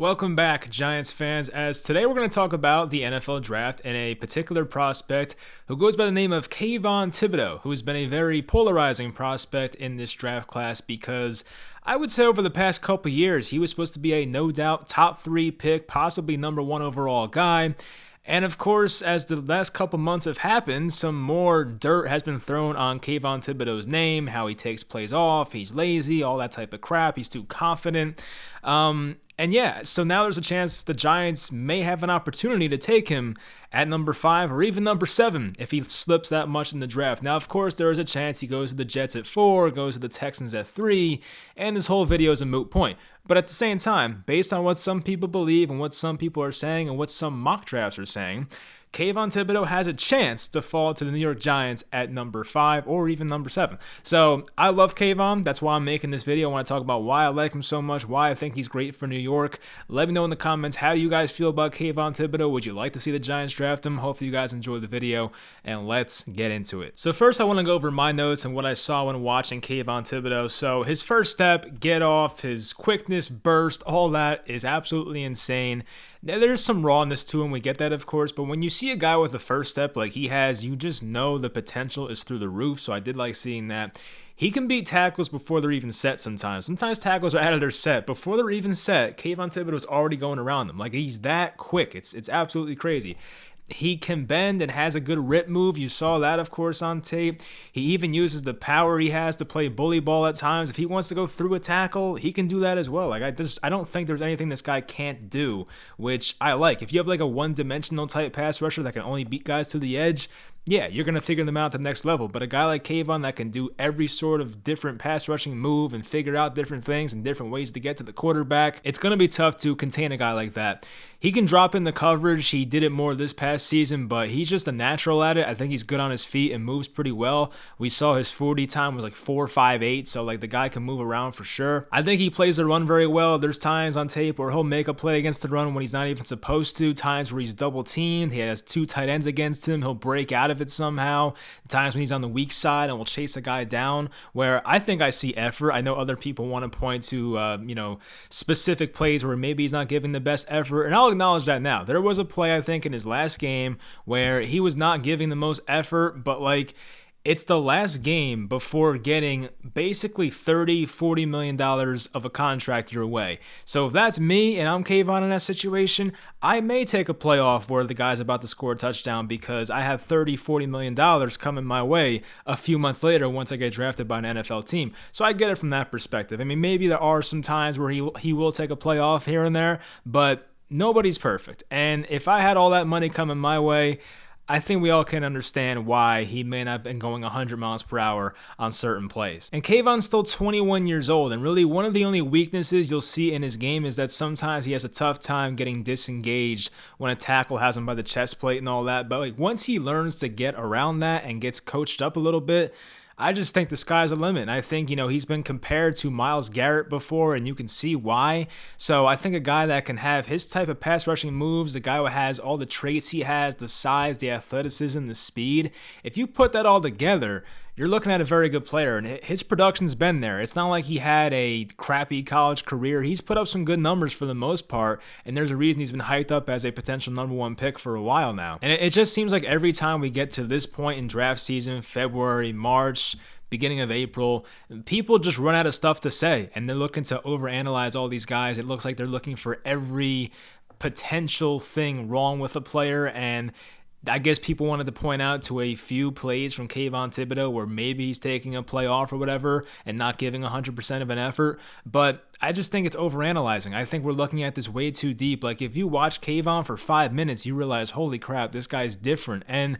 Welcome back, Giants fans, as today we're going to talk about the NFL draft and a particular prospect who goes by the name of Kayvon Thibodeaux, who's been a very polarizing prospect in this draft class because I would say over the past couple years, he was supposed to be a no-doubt top 3 pick, possibly number 1 overall guy. And of course, as the last couple months have happened, some more dirt has been thrown on Kayvon Thibodeaux's name, how he takes plays off, he's lazy, all that type of crap, he's too confident. And yeah, so now there's a chance the Giants may have an opportunity to take him at number 5 or even number 7 if he slips that much in the draft. Now, of course, there is a chance he goes to the Jets at 4, goes to the Texans at 3, and this whole video is a moot point. But at the same time, based on what some people believe and what some people are saying and what some mock drafts are saying, Kayvon Thibodeaux has a chance to fall to the New York Giants at number 5 or even number 7. So I love Kayvon. That's why I'm making this video. I want to talk about why I like him so much, why I think he's great for New York. Let me know in the comments, how do you guys feel about Kayvon Thibodeaux? Would you like to see the Giants draft him? Hopefully you guys enjoyed the video, and let's get into it. So first I want to go over my notes and what I saw when watching Kayvon Thibodeaux. So his first step, get off, his quickness, burst, all that is absolutely insane. Now, there's some rawness to him, we get that of course, but when you see a guy with a first step like he has, you just know the potential is through the roof, so I did like seeing that. He can beat tackles before they're even set sometimes. Sometimes tackles are out of their set. Before they're even set, Kayvon Thibodeaux is already going around them. Like, he's that quick. It's absolutely crazy. He can bend and has a good rip move. You saw that, of course, on tape. He even uses the power he has to play bully ball at times. If he wants to go through a tackle, he can do that as well. Like, I don't think there's anything this guy can't do, which I like. If you have like a one-dimensional type pass rusher that can only beat guys to the edge, yeah, you're going to figure them out at the next level. But a guy like Kayvon that can do every sort of different pass rushing move and figure out different things and different ways to get to the quarterback, it's going to be tough to contain a guy like that. He can drop in the coverage. He did it more this past season, but he's just a natural at it. I think he's good on his feet and moves pretty well. We saw his 40 time was like 4.58, so like the guy can move around for sure. I think he plays the run very well. There's times on tape where he'll make a play against the run when he's not even supposed to, times where he's double teamed. He has 2 tight ends against him. He'll break out of it somehow. Times when he's on the weak side and will chase a guy down, where I think I see effort. I know other people want to point to specific plays where maybe he's not giving the best effort, and I'll acknowledge that now. There was a play, I think, in his last game where he was not giving the most effort, but like, it's the last game before getting basically $30-40 million of a contract your way. So if that's me and I'm Kayvon in that situation, I may take a play off where the guy's about to score a touchdown because I have $30-40 million coming my way a few months later once I get drafted by an NFL team. So I get it from that perspective. I mean, maybe there are some times where he will take a play off here and there, but nobody's perfect. And if I had all that money coming my way, I think we all can understand why he may not have been going 100 miles per hour on certain plays. And Kayvon's still 21 years old, and really one of the only weaknesses you'll see in his game is that sometimes he has a tough time getting disengaged when a tackle has him by the chest plate and all that. But like, once he learns to get around that and gets coached up a little bit, I just think the sky's the limit. And I think, he's been compared to Myles Garrett before, and you can see why. So I think a guy that can have his type of pass rushing moves, the guy who has all the traits he has, the size, the athleticism, the speed, if you put that all together, you're looking at a very good player, and his production's been there. It's not like he had a crappy college career. He's put up some good numbers for the most part, and there's a reason he's been hyped up as a potential number 1 pick for a while now. And it just seems like every time we get to this point in draft season, February, March, beginning of April, people just run out of stuff to say, and they're looking to overanalyze all these guys. It looks like they're looking for every potential thing wrong with a player, and I guess people wanted to point out to a few plays from Kayvon Thibodeaux where maybe he's taking a play off or whatever and not giving 100% of an effort, but I just think it's overanalyzing. I think we're looking at this way too deep. Like, if you watch Kayvon for 5 minutes, you realize, holy crap, this guy's different. And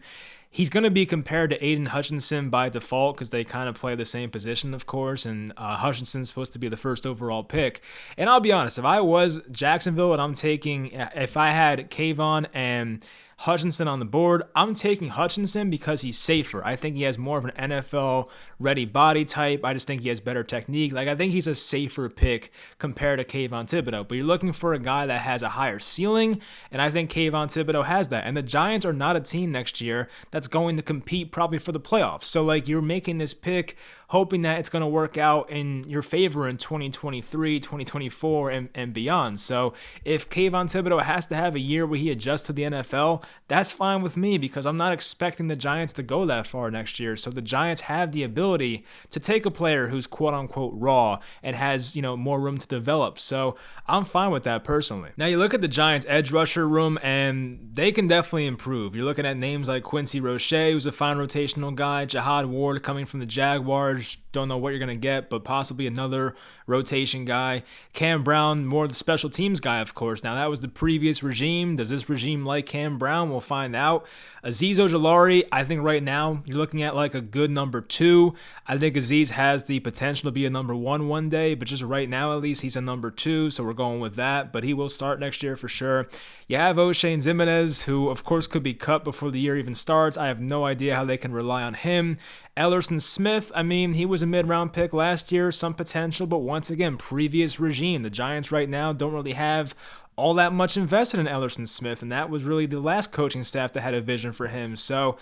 he's going to be compared to Aiden Hutchinson by default because they kind of play the same position, of course, and Hutchinson's supposed to be the first overall pick. And I'll be honest, if I was Jacksonville and if I had Kayvon and Hutchinson on the board, I'm taking Hutchinson because he's safer. I think he has more of an NFL-ready body type. I just think he has better technique. Like, I think he's a safer pick compared to Kayvon Thibodeaux. But you're looking for a guy that has a higher ceiling, and I think Kayvon Thibodeaux has that. And the Giants are not a team next year that's going to compete probably for the playoffs. So, like, you're making this pick hoping that it's going to work out in your favor in 2023, 2024, and beyond. So if Kayvon Thibodeaux has to have a year where he adjusts to the NFL, that's fine with me because I'm not expecting the Giants to go that far next year. So the Giants have the ability to take a player who's quote unquote raw and has, more room to develop. So I'm fine with that personally. Now you look at the Giants edge rusher room and they can definitely improve. You're looking at names like Quincy Roche, who's a fine rotational guy, Jihad Ward coming from the Jaguars. Don't know what you're going to get, but possibly another rotation guy. Cam Brown, more the special teams guy, of course. Now, that was the previous regime. Does this regime like Cam Brown? We'll find out. Azeez Ojulari, I think right now you're looking at like a good number 2. I think Azeez has the potential to be a number 1 one day, but just right now at least he's a number 2, so we're going with that. But he will start next year for sure. You have O'Shane Zimenez, who of course could be cut before the year even starts. I have no idea how they can rely on him. Ellerson Smith, he was a mid-round pick last year, some potential, but once again, previous regime. The Giants right now don't really have all that much invested in Ellerson Smith, and that was really the last coaching staff that had a vision for him. So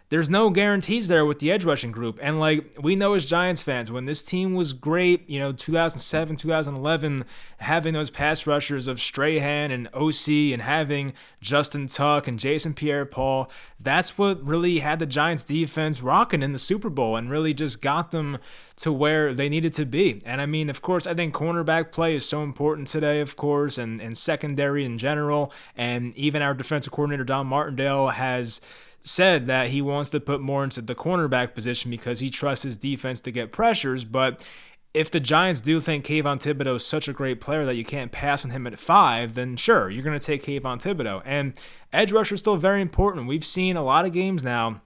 there's no guarantees there with the edge rushing group. And we know as Giants fans, when this team was great, 2007, 2011, having those pass rushers of Strahan and OC and having Justin Tuck and Jason Pierre-Paul, that's what really had the Giants defense rocking in the Super Bowl and really just got them to where they needed to be. And of course, I think cornerback play is so important today, of course, and secondary in general. And even our defensive coordinator, Don Martindale, has said that he wants to put more into the cornerback position because he trusts his defense to get pressures. But if the Giants do think Kayvon Thibodeaux is such a great player that you can't pass on him at 5, then sure, you're going to take Kayvon Thibodeaux. And edge rusher is still very important. We've seen a lot of games now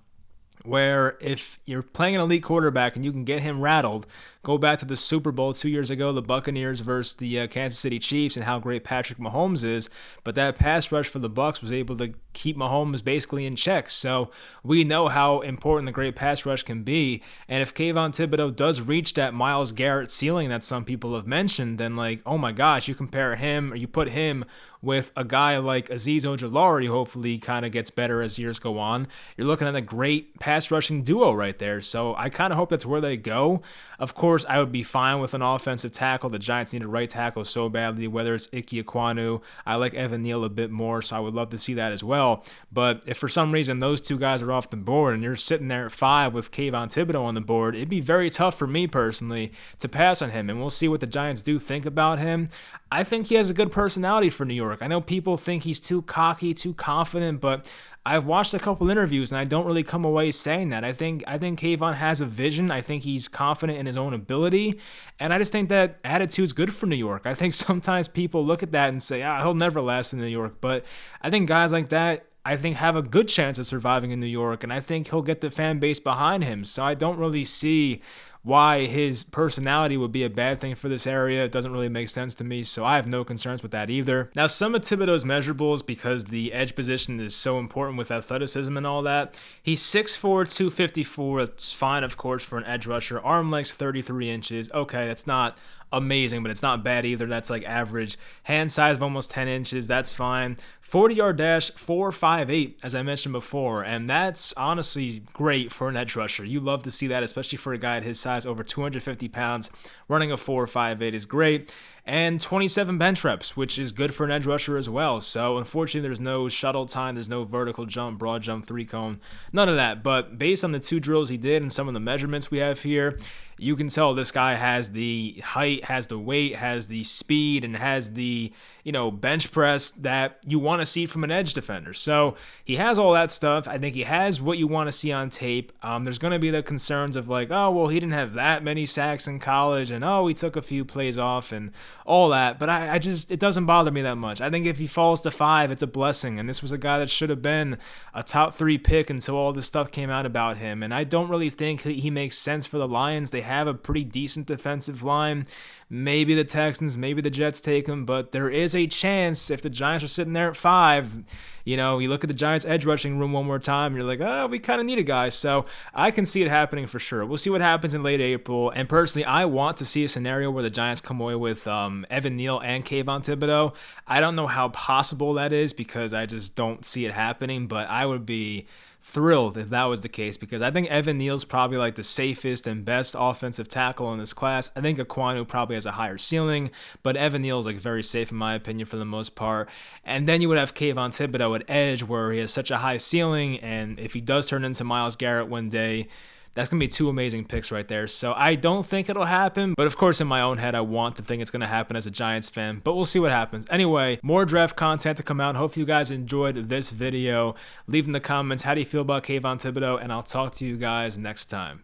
where if you're playing an elite quarterback and you can get him rattled, go back to the Super Bowl 2 years ago, the Buccaneers versus the Kansas City Chiefs, and how great Patrick Mahomes is. But that pass rush for the Bucs was able to keep Mahomes basically in check. So we know how important the great pass rush can be. And if Kayvon Thibodeaux does reach that Myles Garrett ceiling that some people have mentioned, then oh my gosh, you compare him or you put him with a guy like Azeez Ojulari, who hopefully kind of gets better as years go on. You're looking at a great pass rushing duo right there. So I kind of hope that's where they go. Of course, I would be fine with an offensive tackle. The Giants need a right tackle so badly, whether it's Ike Ekwonu. I like Evan Neal a bit more, so I would love to see that as well. But if for some reason those two guys are off the board and you're sitting there at 5 with Kayvon Thibodeaux on the board, it'd be very tough for me personally to pass on him. And we'll see what the Giants do think about him. I think he has a good personality for New York. I know people think he's too cocky, too confident, but I've watched a couple interviews and I don't really come away saying that. I think Kayvon has a vision. I think he's confident in his own ability. And I just think that attitude's good for New York. I think sometimes people look at that and say, he'll never last in New York. But I think guys like that, have a good chance of surviving in New York. And I think he'll get the fan base behind him. So I don't really see why his personality would be a bad thing for this area. It doesn't really make sense to me, so I have no concerns with that either. Now, some of Thibodeaux's measurables, because the edge position is so important with athleticism and all that, he's 6'4", 254. It's fine, of course, for an edge rusher. Arm length's 33 inches. Okay, that's not amazing, but it's not bad either. That's average. Hand size of almost 10 inches. That's fine. 40-yard dash, 4.58, as I mentioned before, and that's honestly great for an edge rusher. You love to see that, especially for a guy at his size, over 250 pounds. Running a 4.58 is great. And 27 bench reps, which is good for an edge rusher as well. So unfortunately, there's no shuttle time, there's no vertical jump, broad jump, 3-cone, none of that. But based on the 2 drills he did and some of the measurements we have here, you can tell this guy has the height, has the weight, has the speed, and has the bench press that you want to see from an edge defender. So he has all that stuff. I think he has what you want to see on tape. There's going to be the concerns of he didn't have that many sacks in college, and he took a few plays off and all that. But it doesn't bother me that much. I think if he falls to 5, it's a blessing. And this was a guy that should have been a top 3 pick until all this stuff came out about him. And I don't really think he makes sense for the Lions. They have a pretty decent defensive line. Maybe the Texans, maybe the Jets take him, but there is a chance if the Giants are sitting there at 5, you look at the Giants edge rushing room one more time, and you're like, we kind of need a guy. So I can see it happening for sure. We'll see what happens in late April. And personally, I want to see a scenario where the Giants come away with Evan Neal and Kayvon Thibodeaux. I don't know how possible that is because I just don't see it happening, but I would be thrilled if that was the case, because I think Evan Neal's probably like the safest and best offensive tackle in this class. I think Ekwonu probably has a higher ceiling, but Evan Neal's like very safe in my opinion for the most part. And then you would have Kayvon Thibodeaux at edge, where he has such a high ceiling, and if he does turn into Myles Garrett one day, that's going to be two amazing picks right there. So I don't think it'll happen, but of course in my own head I want to think it's going to happen as a Giants fan, but we'll see what happens. Anyway, more draft content to come out. Hopefully you guys enjoyed this video. Leave in the comments how do you feel about Kayvon Thibodeaux, and I'll talk to you guys next time.